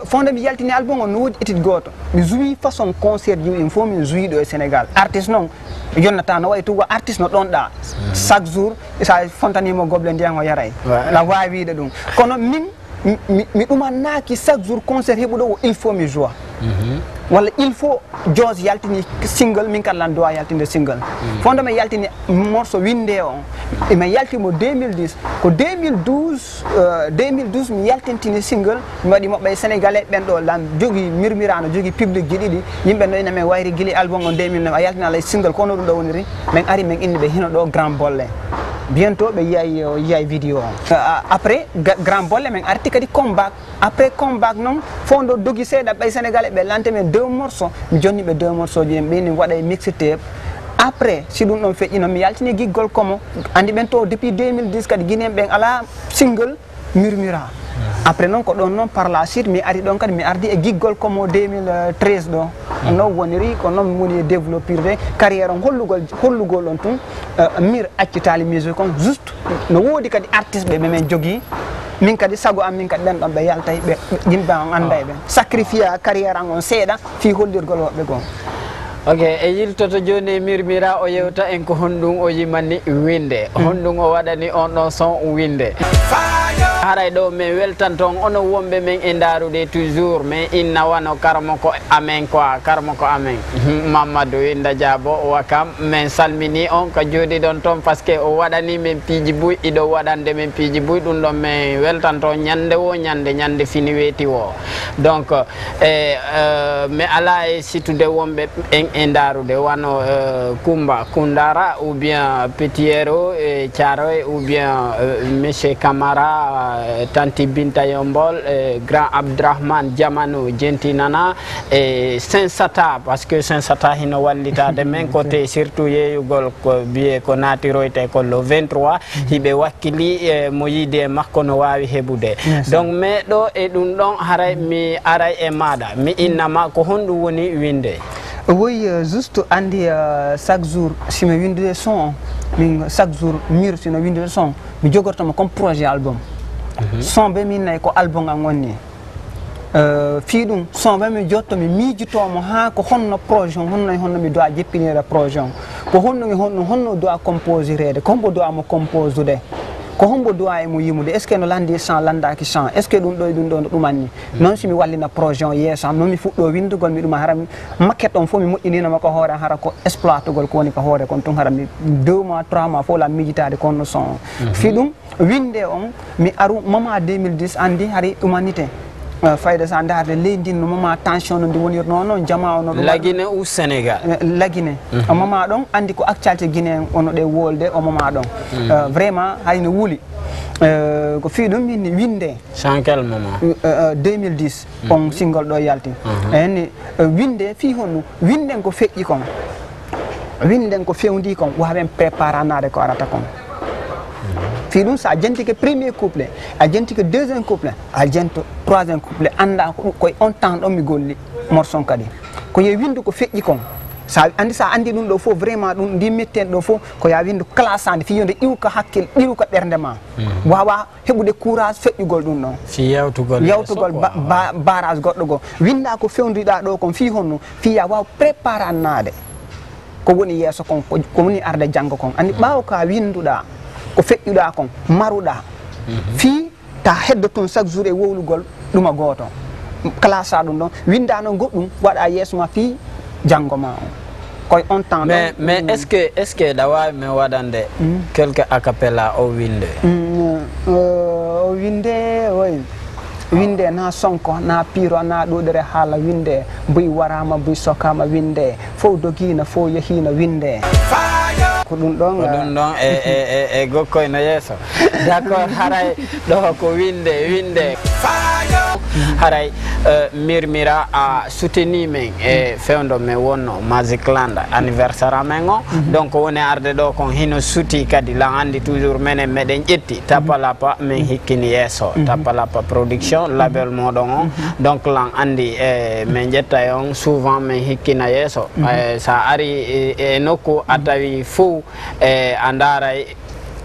fonde mi yaltini album on no woodi étude goto mi jouyi façon concert ji il faut min jouyi ɗo e Sénégal artiste noon yonnata no wayi tugo artiste no ɗon ɗa chaque jour sa fontanimo goble ndiyan o yaray la wawiɗe ɗum kono min mi ɗumannaki chaque jour concert heɓuɗo o il faut mi joie walla il faut Jos yaltini single min kala lan doa yaltinde single fondo me yaltini morceau winde on e me yaltimo 2010 ko 2012 mi yaltintini single mi wadi mabbe sénégalais ben do lan jogi mirmirano jogi public ji didi yimbe no ina me wayri gili album on 2009 a yaltina lay single kono dum do woniri men ari men indi be hino do grand bolle bientôt be yay vidéo après grand bolle men arti kadi comeback après comeback non fondo dogi seda be sénégalais be lante men 2 morceaux mi jonni be 2 morceaux ji be ni wada mixtape après si dum don feƴƴino mi yaltini giggol komo andi ben to depuis 2010 kadi guinem ben ala single murmura après non ko don non par la suite mi ari don kadi mi ardi e giggol komo 2013 do no woniri ko non moni développer carrière on hollugol on tun mir accitali musique on juste no wodi kadi artiste be men jogi min kadi sago am min kadi den don be yaltay be yimbe on anday be sacrifier carrière on seeda fi holdirgol wobbe gon. Ok, e yiltoto joni mirmira o yewta en ko honɗum o yimani winde honɗum o waɗani on ɗon son winde haray ɗo min weltan toon ono wonɓe men e darude toujours mais inna wano karmo ko amen quoi karmo ko amen Mamadou Inda Diabo wakam min salmini on ko jooɗi ɗon toon par ce que o waɗani min piiji buy iɗo waɗande min piiji buy ɗum ɗon min weltan toon ñande wo ñande fini weeti o donc mi ala e situde wonɓe en darude wano Kumba Kundara ou bien Petiero e Thiaroye ou bien monsieur Camara Tanti Binta Yombol Grand Abdrahman Diamano Gentinana et Sensata parce que Sensata hino wallitade men côté surtout yeyugol ko biye ko natiroyte ko le 23 hibe wakkili mo yide makko no wawi hebude donc mais do e dum don haray mi aray e mada mi innama ko hondu woni winde. Oui, juste andi chaque jour si me winde son chaque jour mur si no winde son mi jogortama comme projet album son be min nay ko album a ngonni fi dum son be mi jotto mi miijitomo ha ko honno projet honno mi do a jeppinira projet ko honno do a composer ko do a mo composer ko hombo do ay mo yimude est ce que no landi sans landaki sans est ce que dum do dumanni non si mi wallina projet yesa non mi fuddo windugol mi dum haram maquette on fo mi moddinina mako hoore hara ko exploitugol ko woni ko hoore kon tun haram 2 mois 3 mois fo la mijitade kon son fi dum winde on mi aru mama 2010 andi hari humanité fayda sa ndarde leydi no mama tension no ndi wonir non jama on do lagine ou Sénégal lagine mama don andi ko actualité guinéen ono de wolde o mama don vraiment hayno wuli ko fi dum min winde sans quel moment 2010 on single do yalti en winde fi honno winden ko feƴƴi kon winden ko fewndi kon wawen préparanade ko arata kon fi dum sa jenti que premier couplet a jenti que deuxième couplet a jento troisième couplet anda ko on temps do mi golli morson kadi ko ye windu ko feƴƴi kon sa andi dum do fo vraiment dum ndi metten do fo ko ya windu classande fi yonde iw ko hakkil iw ko bernde ma wawa hebude courage feƴƴugol dum non fi yawtugol barrage goddo go winda ko fewndida do kon fi honno fi ya waw préparanade ko woni yeso kon ko woni arde jango kon andi bawo ka winduda ko feƴƴuɗa kon maruɗa fi ta heddo ton chaque jour e wowlugol ɗuma goto classe ɗum ɗon windano goɗɗum waɗa yeeso ma fi janggo ma on koye on temps mais est ce que ɗa wawi min waɗande quelque acapella o winde o winde oy winde na sonko na piro na ɗuɗere haala winde buy warama buy sokama winde fo dogina fo yehina winde ko ɗum ɗon e gokkoy no yeeso d'accord haray ɗo ko winde haray mirmira a soutenu men e fewdo men wonno Magic Land anniversaire amen o donc woni arde ɗo kon hino suuti kadi lan andi toujours menen meɗen ƴetti Tapalapa min hikkini yeeso Tapalapa production label moɗon on donc lan andi min ƴetta on souvent min hikkina yeeso sa ari e nokku a tawi fou a ndaray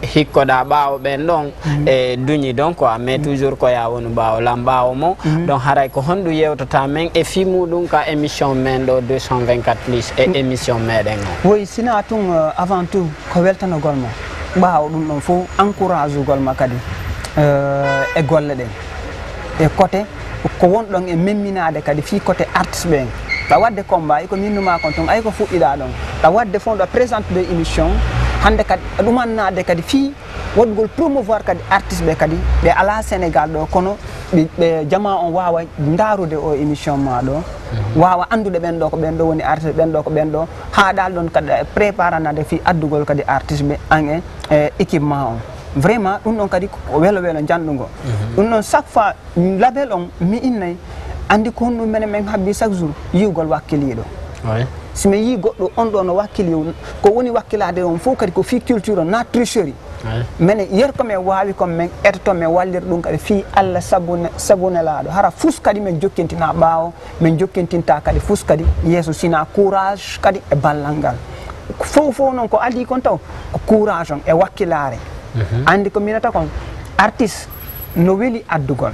hikkoɗa ɓaawo ɓen ɗon e duñi donc quoi mais toujours ko ya woni ɓaawo lam ɓaawo mo donc haray ko honɗum yewtata men e fi muɗum ka émission men ɗo 224 plus e émission meɗen o oui sina tun avant tout ko weltanogol ma ɓaawo ɗum ɗon fof encourage ugol ma kadi e golle ɗen e côté ko wonɗon e memminade kadi fi côté artiste ɓen ta wadde combat iko minnuma kon ton ay ko fuɗɗiɗa ɗon ta wadde fon ɗo présente de émission hande kadi ɗumannade kadi fi waɗgol promouvoir kadi artiste ɓe kadi ɓe ala Sénégal ɗo kono ɓe jama on wawa darude o émission ma ɗo wawa andude ɓen ɗo ko ɓen ɗo woni artiste ɓen ɗo ko ɓen ɗo haɗal ɗon kadi préparanade fi addugol kadi artiste ɓe an e équipement on vraiment ɗum ɗon kadi ko welo welo janɗugo ɗum ɗon chaque fois label on mi innayi andi ko honɗum menen min habbi chaque jour yiwgol wakkiliɗo si mi yi goɗɗo on ɗo no wakkili ko woni wakkilade on fof kadi ko fi culture on na tricherie minen yerko min wawi kon min etoto min wallir ɗum kadi fi Allah sabunelaɗo hara fus kadi min jokkintina ɓaawo min jokkintinta kadi fus kadi yeeso sina courage kadi e ballal ngal fof noon ko adi kon taw ko courage on e wakkilare andi ko minata kon artiste no weeli addugol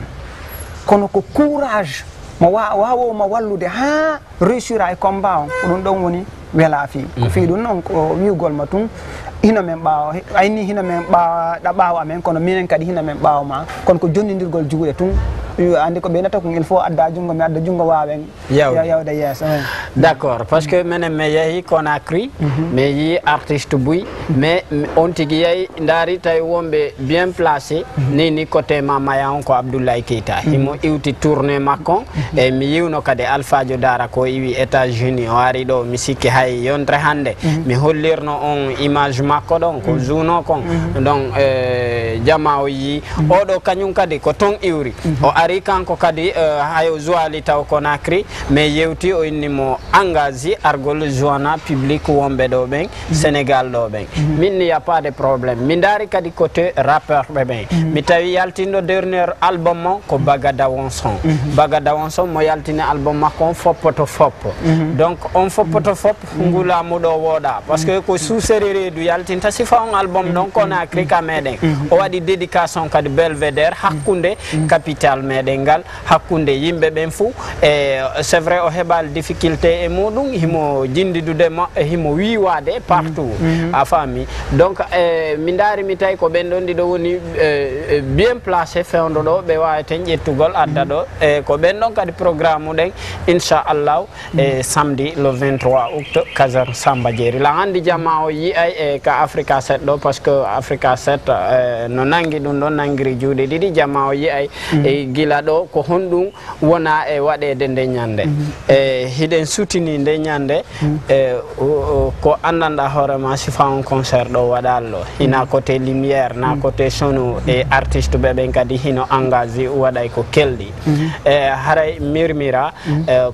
kono ko courage mo wawoma wallude ha réussira e combat on ko ɗum ɗon woni wela fi ko fi ɗum noon ko wiwgol ma tun hina men ɓaawa ayni hina men ɓaawa amen kono minen kadi hina men ɓaawa ma kono ko jonnidirgol juuɗe tun andi ko ɓeynata ko il faut adda jungo mi adda jungo wawen yawde yeeso d'accord parce que menen mi yeehi Conakry mi yi artiste Bouy mais on tigui yeehi daari tawi wonɓe bien placé ni côté mamaya on ko Abdoulaye Keita himo iwti tourné makko e mi yiwno kadi Alphadio Dara ko iwi États-Unis o ari ɗo mi sikki hay yontere hande mi hollirno on image makko ɗon ko juno kon donc jama o yi oɗo kañum kadi ko ton iwri o ari kanko kadi hayo joali taw Conakry mais yewti o innimo engagé argol joana public wonɓe ɗo ɓen Sénégal ɗo ɓen min y a pas de problème mi daari kadi côté rappeur ɓe ɓen mi tawi yaltinɗo dernier album mo ko Bagada Wonson Bagada Wonson mo yaltini album makko on foppoto foppo donc on foppoto fop ngulamu ɗo wooɗa par ce que ko suusere reedu yaltinta sifa on album ɗon Conakry ka meɗen o waɗi dédication kadi Belvédère hakkude capital meɗen ngal hakkude yimɓe ɓen fou e c'est vrai o heɓal difficulté e muɗum himo jindidude himo wiwade partout a faami donc mi daari mi tawi ko ɓen ɗon ɗiɗo woni bien placé fewdo ɗo ɓe waweten ƴettugol adda ɗo e ko ɓen ɗon kadi programme uɗen inchallahu e samedi le 23 août caserne Samba Diéry la andi jamma o yiyay e ka Africa 7 ɗo par ce que Africa 7 no nangi ɗum ɗon nangiri juuɗe ɗiɗi jamma o yiyay e gila ɗo ko honɗum wona e waɗede nde ñande e hiɗen sutini nde ñande ko andanɗa hoorema sifa on concert ɗo waɗal ɗo hina côté lumière na côté sono e artiste ɓeɓen kadi hino engagé waɗay ko kelɗi e haray mirmira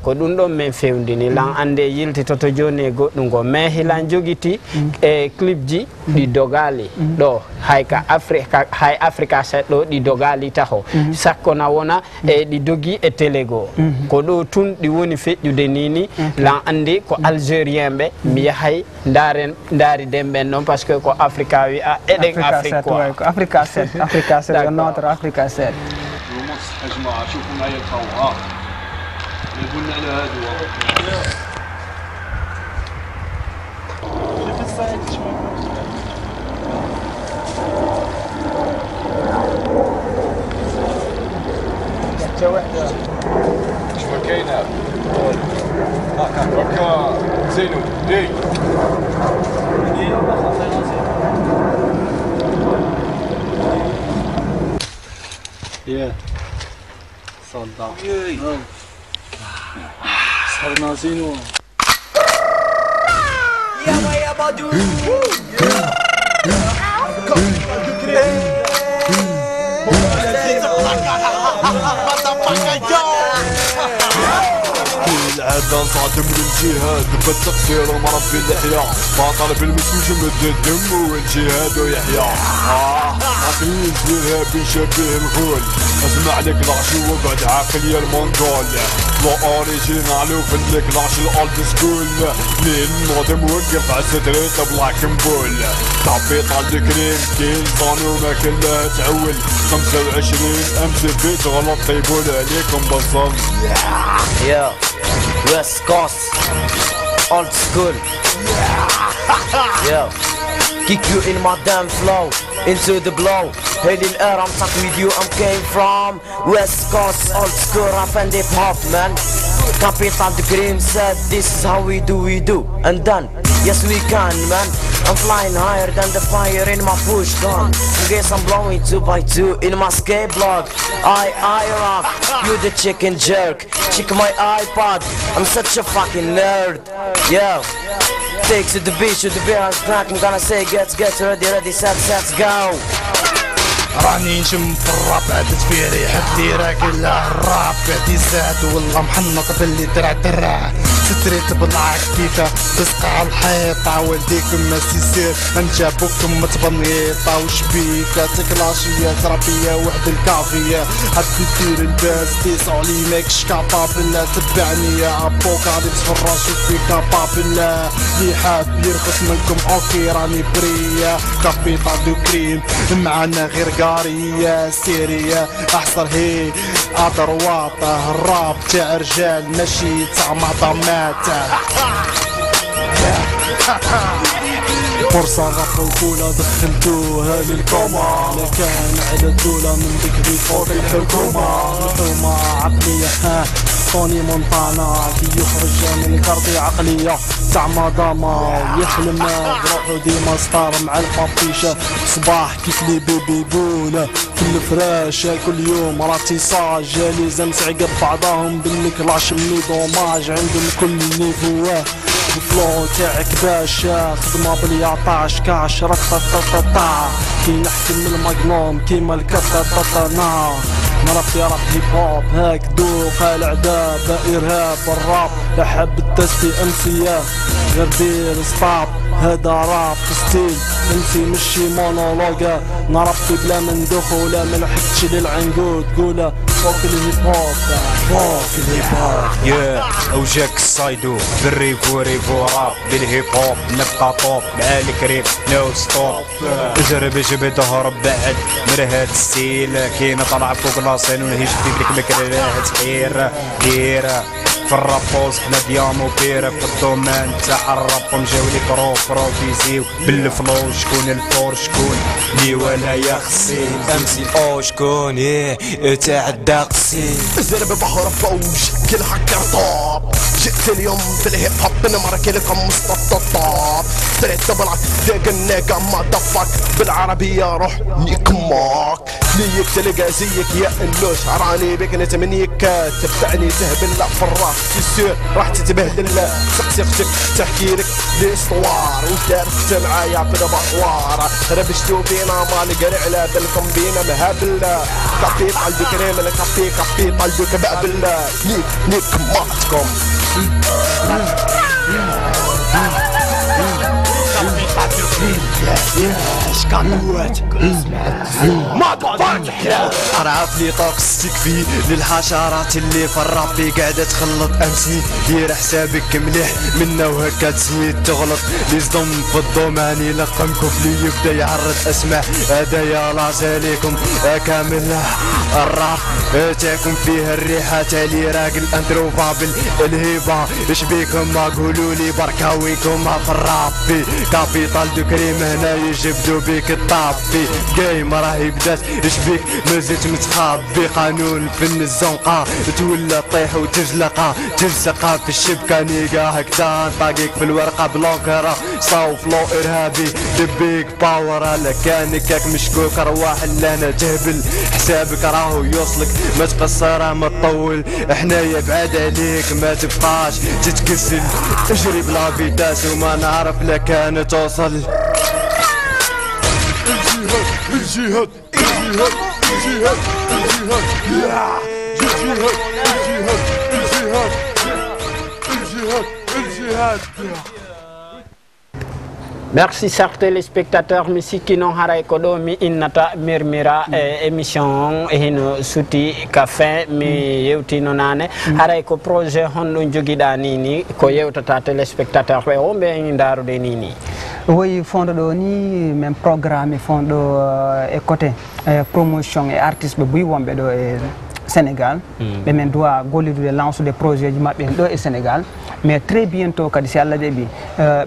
ko ɗum ɗon min fewndini lan ande yiltitoto joni e goɗɗum go mais hilan joguiti e clip ji ɗi dogali ɗo hay Africa 7 ɗo ɗi dogali taho sakko na wona e ɗi dogui e télé go ko ɗo tun ɗi woni feƴƴude nini lan andi ko algérien ɓe mi yahay daari den ɓen ɗon par ce que ko Africa wi a eɗen Afrique quoi Africa 7 notre Africa 7 أجماعة شوفوا معايا الخوة قلنا على هادو في الصعيد شو كاينه هكا زينو دي يا صدق صرنا زينو يا بدو العادة صادم للجهاد بالتقصير ومربي اللحية بطل بالمسوش مد الدم والجهاد ويحيى عقلي زيرها بين شبيه الغول اسمع لك العشو وبعد عاقل يا المونغول لو اوريجينال وفلك العش الالد سكول لين نوض موقف على صدري طبلع كمبول تعبيط على الكريم كين صانو ما كلها تعول 25 امس بيت غلط طيبول عليكم بالصم Yo, West Coast, old school. Yo, kick you in my damn flow, into the blow. Hail in air, I'm stuck with you, I'm came from West Coast, old school rap and hip hop, man. Capital the Cream said, this is how we do, and done. Yes we can, man. I'm flying higher than the fire in my push gun. In case I'm blowing 2x2 in my skate block. I rock, you the chicken jerk. Check my iPod, I'm such a fucking nerd. Yeah. Take to the beach, to the beer house crack. I'm gonna say get ready, set, go. راني نشم في الراب عدت في ريحة لي راقل الراب بعدي زاد والله محنط باللي درع ستريت بالعك كيفا تسقع الحيطة والديك ما سيسير انجابوكم متبنيطة وش بيك تكلاشية ترابية وحد الكافية حد يدير الباس تيسو علي ماكش كابابل تبعني يا ابوكاليبس في الراس وفي كابابل لي حاب يرخص منكم اوكي راني برية كابيتال دو كريم معانا غير قارية سيرية احصر هي اطرواطه الراب تاع رجال ماشي تاع معظماته فرصة غفر الكولة دخلتوها للكوما لكان على الدولة من ذكري فوق الحكومة عقلية طوني مونتانا كي يخرج من الكارتي عقلية تاع مداما يحلم بروحو ديما ستار مع البابيشة صباح كيف لي بيبي بولا في الفراشة كل يوم راتي صاج لازم تعقب بعضاهم بالنكلاش مني دوماج عندهم كل نيفواه الفلو تاعك باشا خدمة باليعطاش كاش رططططا كي نحكم المجنون كيما الكتططنا نربي راب هيب هوب هاك دوق العذاب ارهاب الراب احب التستي امسية غير دير ستاب هذا راب ستيل امسي مشي مونولوجا نربي بلا من دخوله ملحقتش للعنقود قوله فوق الهيب هوب فوق الهيب هوب يا اوجاك الصايدو بالريفو ريفو راب بالهيب هوب نبقى طوب معالك ريب نو ستوب اجرب جبد هرب بعد من هاد الستيل كي نطلع فوق لاسين ونهيج في بلك مكرره تحير ديره في الرابوز حنا ديامو بيرة في الدومان تاع الراب مجاولي بروفيزيو بالفلو شكون الفور شكون لي ولا يخصي امسي او شكون تاع الداقسي زرب بحر فوج كل حكر طاب جئت اليوم في الهيب هوب نمرك لكم مستطاب تريت بلعك داق الناقة ما دفك بالعربية روح نيكماك ليك تلقى زيك يا اللوش عراني بك نتمنيك تبعني تهبل في الراس تسير راح تتبهدل سقسي اختك تحكي لك الاسطوار وانت عرفت معايا في البحوار ربشتو بينا ما نقرع على بالكم بينا مهابل كابي قلبي كريم انا كابي قلبي كبابل نيك ماتكم عرف لي طاقستك فيه للحشرات اللي في الرابي قاعدة تخلط امسي دير حسابك مليح منا وهكا تسميت تغلط لي صدم في الضمان يلقمكم لي يبدا يعرض اسماء هدايا لازاليكم كامل الراب تاعكم فيه الريحة تالي راقل انتروفابل الهيبة اش بيكم ما قولولي بركاويكم في الرابي كابيتال دو كريم هنا يجبدو بيك الطابي جيم راهي بدات اش بيك مازلت متخابي قانون فن الزنقة تولى طيح وتجلقة تلصقة في الشبكة نيقا هكذا طاقيك في الورقة بلونكرة صوف لو ارهابي دبيك باور على كانك ياك مشكوك رواح اللي تهبل حسابك راهو يوصلك ما تقصر ما تطول حنايا بعاد عليك ما تبقاش تتكسل اجري بلا فيتاس وما نعرف لا كان توصل الجهاد الجهاد الجهاد الجهاد الجهاد الجهاد الجهاد الجهاد Merci chers téléspectateurs misiki non haray ko do mi innata mirmira émission hino suti café mi yewtino nane haray ko projet hondo joguiɗa ni ko yewtata téléspectateur ɓe o ɓe darude ni oui fondo ɗo ni même programme fondo e côté promotion et artiste ɓe buy wonɓe ɗo e Sénégal ɓe men doit gollidude lance des projets ji maɓɓe ɗo e Sénégal mais très bientôt kadi si Allah jaɓi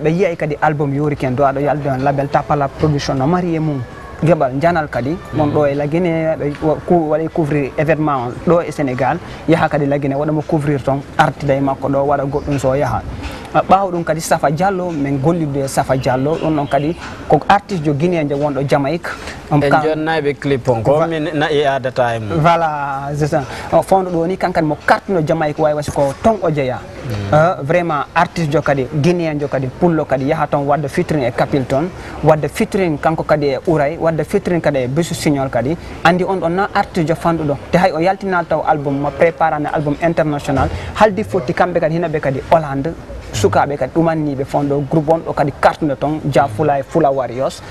ɓe yiyay kadi album yori ken do aɗo yalde on label Tapala production no mari e mum geɓal janal kadi mon ɗo e Laguine waɗa couvrir événement on ɗo e Sénégal yaha kadi Laguine waɗamo couvrir toon artida e makko ɗo waɗa goɗɗum so yaha ɓaawo ɗum kadi Safa Diallo min gollidude Safa Diallo ɗum ɗon kadi ko artiste jo guinéen wonɗo Jamaïque en jonnaɓe clip on ko min nayi adata e mum voilà c'est ça fondu ɗo ni kankadi mo kartuno Jamaïque wawi wasi ko ton o jeeya vraiment artiste jo kadi guinéen jo kadi pullo kadi yaha toon wadde featuring e Capilton wadde featuring kanko kadi e Ouray wadde featuring kadi e Bissou Signol kadi andi on ɗon na artiste jo fanɗuɗo te hay o yaltinal taw album mo préparane album international haldi fotti kamɓe kadi hinaɓe kadi Hollande sukaɓe kadi ɗumanniɓe fonɗo groupe on ɗo kadi kartude toon Dia Fula e Fula Warriors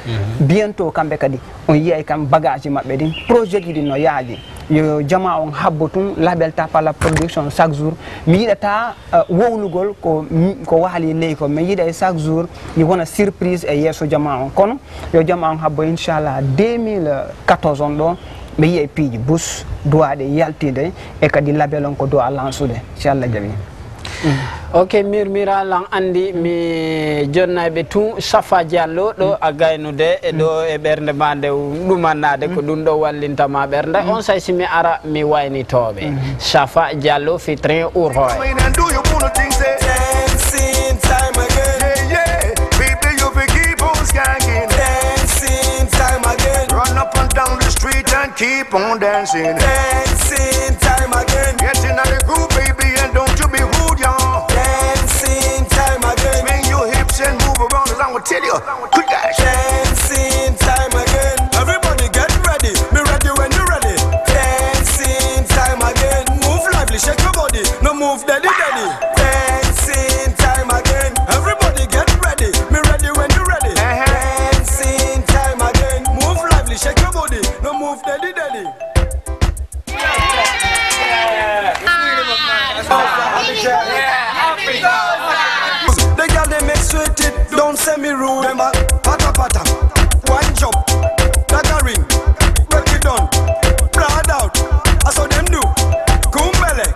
bientôt kamɓe kadi on yiyay kam bagage mabɓe ɗin projet ji ɗin no yaaji yo jama on habbo tun label Tapala production chaque jour mi yiɗata wownugol ko waali ley ko mi yiɗa chaque jour mi wona surprise e yesso jama on kono yo jama on habbo inchallah 2014 on ɗo mi yiyay piiji bus duwaɗe yaltide e kadi label on ko duwa lansude inchallah jaɓi ok mirmiralan andi mi jonnaɓe tun Safa Diallo ɗo a gaynude ɗo e ɓernde ma nde ɗumannade ko ɗum ɗo wallintama ɓernde on say simi ara mi waynitoɓe Safa Diallo featuring Ouroy keep on dancing, dancing time again. Get in the groove, baby, and don't you be rude, y'all. Dancing time again. Swing your hips and move around, as I will tell you. Quick guys. Dancing time again. Everybody get ready. Be ready when you're ready. Dancing time again. Move lively, shake your body. No move daddy daddy. Dancing time again. Everybody get ready. Be ready when you're ready. Dancing time again. Move lively, shake your body. No move daddy daddy. The girl they make sweet it, don't say me rude. Remember, pata pata, one jump, like a ring, break it down, broad out. I saw them do, kumbele,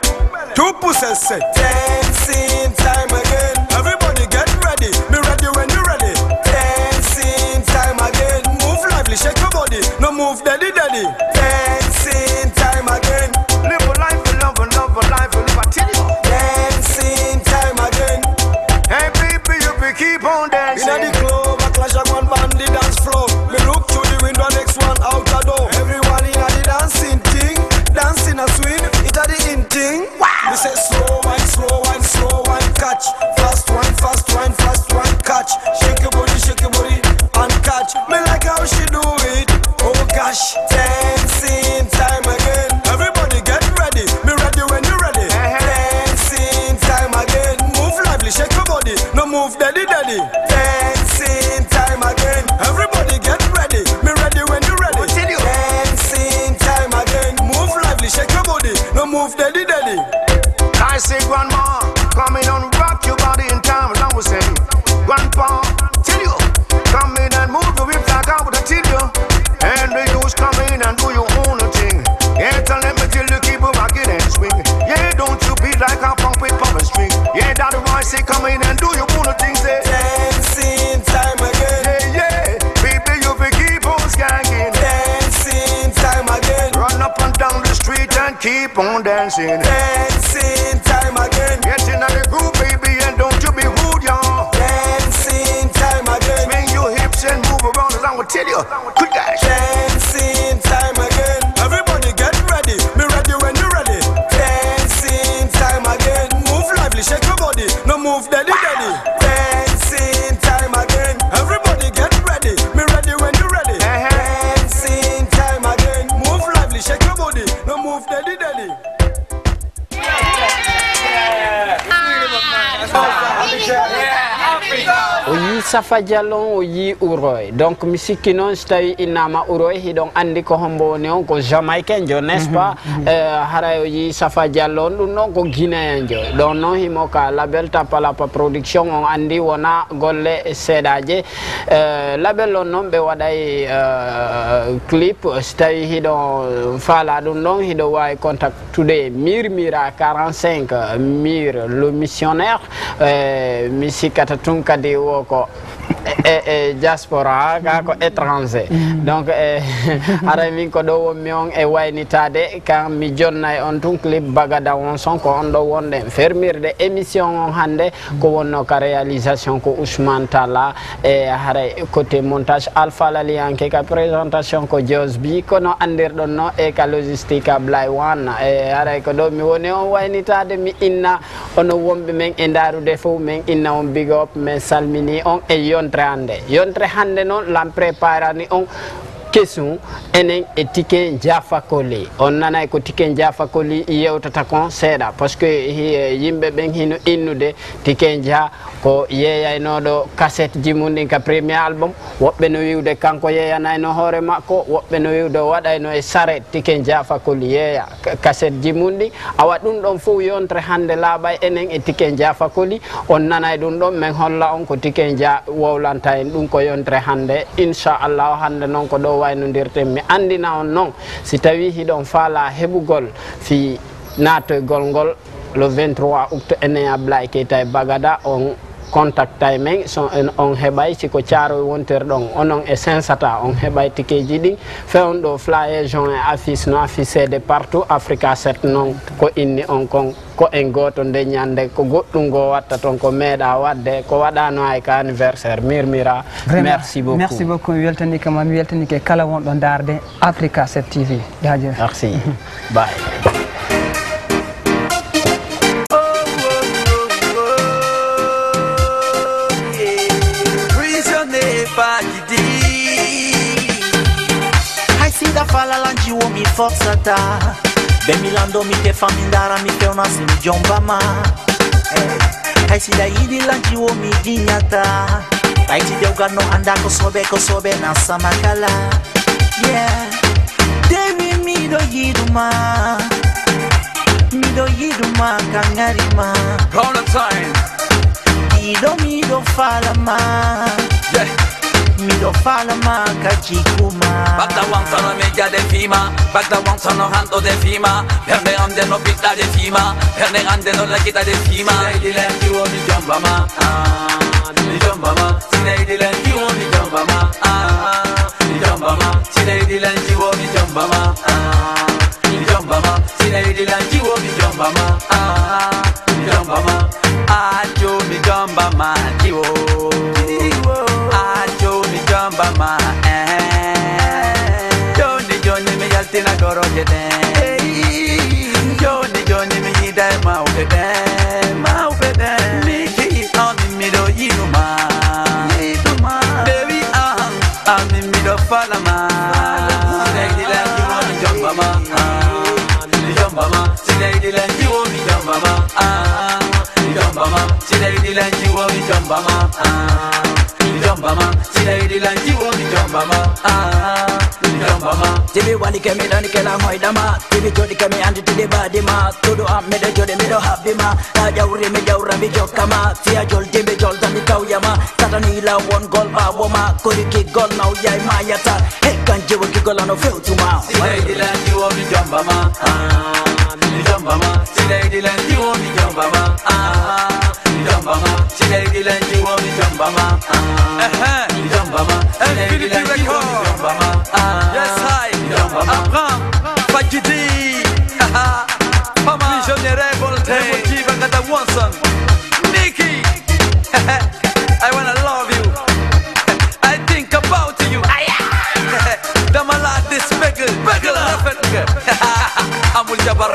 two pussies say. Dancing time again, everybody get ready. Be ready when you're ready. Dancing time again, move lively, shake your body, no move daddy daddy. Dancing time again, live a life, love a life, live a tell you. Dancing time again. Hey baby, you be keep on dancing. Inna the club, a clash of one band the dance floor. Me look through the window, next one out the door. Everyone inna the dancing thing, dancing a swing, it a the in thing. Wow. Me say slow wine, catch. Fast wine, catch. Shake your body, and catch. Me like how she do it. Oh gosh, dancing time again. Everybody get ready, be ready when you're ready. Dancing time again. Move lively, shake your body, no move daddy daddy. Dancing time again. Everybody get ready, be ready when you're ready. Dancing time again. Move lively, shake your body, no move daddy daddy. I say grandma, come in and rock your body in time, as I was saying. Grandpa, tell you, come in and move your hips like I would tell you. And the youths come in and do your own thing. Yeah, tell them till you keep rocking and swing. Yeah, don't you be like a pump with pumping string. Yeah, that's why I say come in and do your own thing. Say dancing time again. Yeah, baby, you be keep on skanking. Dancing time again. Run up and down the street and keep on dancing. Dancing time again. Get in the groove, baby, and don't you be rude, y'all. Dancing time again. Swing your hips and move around, as I will tell you. Quick guys. Dancing time again. Everybody get ready. Be ready when you're ready. Dancing time again. Move lively, shake your body. No move daddy daddy. Dancing time again. Everybody get ready. Be ready when you're ready. Dancing time again. Move lively, shake your body. No move daddy daddy. Safa Diallo yi uroy donc misiki non stawi inama uroy hidon andi ko hombo ne on ko jamaïcain jo n'est-ce pas harayo yi Safa Diallo dum non ko guinéen jo don non himo ka label Tapalapa production on andi wona golle sedaje label on non be waday clip stawi hidon fala dum non hido way contact today Mira 45 Mir le missionnaire misikata tunkadi woko diaspora ka ko étranger donc ara min ko do mion e waynitade kan mi jonnay on tun clip bagada on son ko on do wonde fermirde émission on hande ko wonno ka réalisation ko Ousmane Talla e hare côté montage Alpha Lalianke ka présentation ko Josby kono andirdon no e ka logistique Blay One e hare ko do mi woni on waynitade mi inna ono wombe men e darude fo men inna on big up men salmini on e yontre hande non l'an préparani on question enen e Tiken Jaffa Koli on nana ko Tiken Jaffa Koli yewtata kon seeda parce que yimbe ben hino innude Tiken Jah ko yeyaynodo cassette jimundi ka premier album wobbe no wiwde kanko yeyanayno hoore makko wobbe no wiwde wadayno e sare Tiken Jaffa Koli yeya cassette jimundi awa dum don fu yontre hande laabay enen e Tiken Jaffa Koli on nanay dum don men holla on ko Tiken Jah wowlanta en dum ko yontre hande inshallah hande non ko do waynondirte mi andina on non si tawi hidon fala hebugol fi natogol ngol le 23 août enen Ablaye Keita e Bagada on contact timing son on hebay siko ciaro wonter don onon e sensata on hebay tikeji din fewn do flyer jon e affiche no affiché de partout Africa 7 non ko inni on kon ko en goto de nyande ko goddum go watta ton ko meeda wadde ko wadano ay ka anniversaire Mira merci beaucoup weltani kam mi weltani ke kala won do darde Africa 7 TV jaajëf merci bye Fala lanji wo mi forzata be milando mi te famindara mi te una sim jomba ma hai si da yidi lanji wo mi dignata hai ti de ugano anda ko sobe na samakala yeah devi mi do yiduma kangarima all the time mi do fala ma yeah mi do fala ma kachikuma Bagda wan sono media de fima Bagda wan sono hando de fima Per me ande no pita de fima Per me ande no la chita de fima Si lei di lenti uo mi jomba ma Mi jomba ma Si lei di lenti uo mi jomba ma Mi jomba ma Si lei di lenti uo mi jomba ma Mi jomba ma Si lei di lenti uo mi jomba ma Mi jomba ma Ajo mi jomba ma Kiwo Bama Johnny me yaltina koro jede Johnny me yida mau bede Miki on mi do yiduma Baby I'm mi do falama Lady like you want me jump mama See lady like you want me jump mama See lady like you want me jump mama Si lady like you want me jump mama Tibi wani kemi dani kela moidama Tibi jodi kemi andi tidi badima Tudu am me de jodi me do habima La jawri me jawra mi jokama Tia jol timbi jol tami kawyama Satani la won gol ba woma Kuri ki gol now yai mayata Hey kanjiwa ki gol ano feel tuma Si lady like you want me jump mama Si lady like you want me jump mama Si lady like you want me jump mama Infinity Record Yes I Abraham Fajidi Pama Visionnaire Volte Bagada Wanson Nikki I wanna love you I think about you Damala this beggar Amul Jabar